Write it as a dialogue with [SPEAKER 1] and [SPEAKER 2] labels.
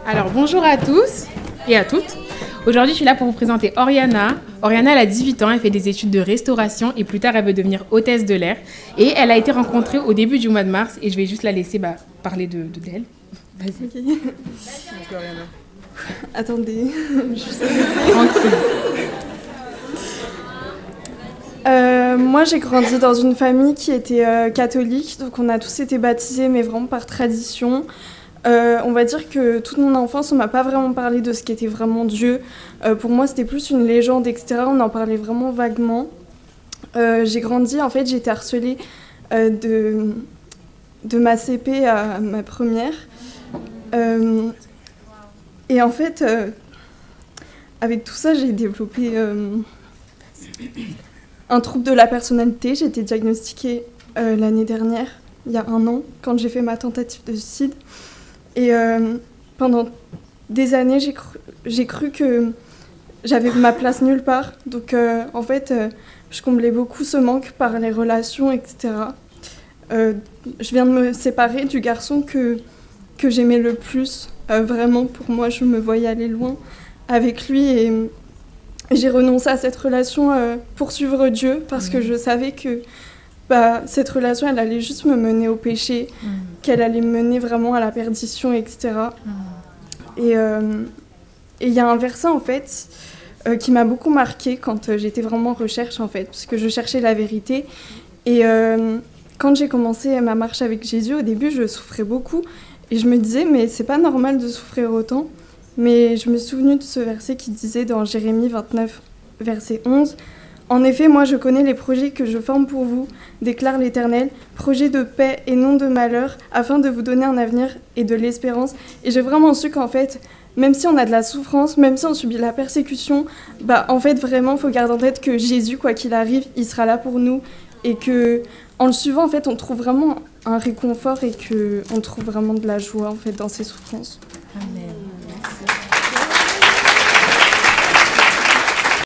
[SPEAKER 1] Alors bonjour à tous et à toutes. Aujourd'hui, je suis là pour vous présenter Oriana. Oriana, elle a 18 ans, elle fait des études de restauration et plus tard, elle veut devenir hôtesse de l'air. Et elle a été rencontrée au début du mois de mars et je vais juste la laisser parler d'elle. Vas-y.
[SPEAKER 2] Okay. Donc, Oriana. Attendez,
[SPEAKER 1] Tranquille.
[SPEAKER 2] Moi, j'ai grandi dans une famille qui était catholique, donc on a tous été baptisés, mais vraiment par tradition. On va dire que toute mon enfance, on m'a pas vraiment parlé de ce qu'était vraiment Dieu. Pour moi, c'était plus une légende, etc. On en parlait vraiment vaguement. J'ai grandi, en fait, j'ai été harcelée de ma CP à ma première. Et en fait, avec tout ça, j'ai développé un trouble de la personnalité. J'ai été diagnostiquée l'année dernière, il y a 1 an, quand j'ai fait ma tentative de suicide. Et pendant des années, j'ai cru que j'avais ma place nulle part. Donc, en fait, je comblais beaucoup ce manque par les relations, etc. Je viens de me séparer du garçon que j'aimais le plus. Vraiment, pour moi, je me voyais aller loin avec lui. Et j'ai renoncé à cette relation pour suivre Dieu, parce que je savais que cette relation, elle allait juste me mener au péché, qu'elle allait me mener vraiment à la perdition, etc. Et il y a un verset, en fait, qui m'a beaucoup marquée quand j'étais vraiment en recherche, en fait, parce que je cherchais la vérité. Et quand j'ai commencé ma marche avec Jésus, au début, je souffrais beaucoup. Et je me disais, mais c'est pas normal de souffrir autant. Mais je me suis souvenue de ce verset qui disait dans Jérémie 29, verset 11, « En effet, moi je connais les projets que je forme pour vous, déclare l'Éternel, projets de paix et non de malheur, afin de vous donner un avenir et de l'espérance. » Et j'ai vraiment su qu'en fait, même si on a de la souffrance, même si on subit la persécution, en fait, vraiment, il faut garder en tête que Jésus, quoi qu'il arrive, il sera là pour nous. Et qu'en le suivant, en fait, on trouve vraiment un réconfort et qu'on trouve vraiment de la joie, en fait, dans ces souffrances.
[SPEAKER 1] Amen.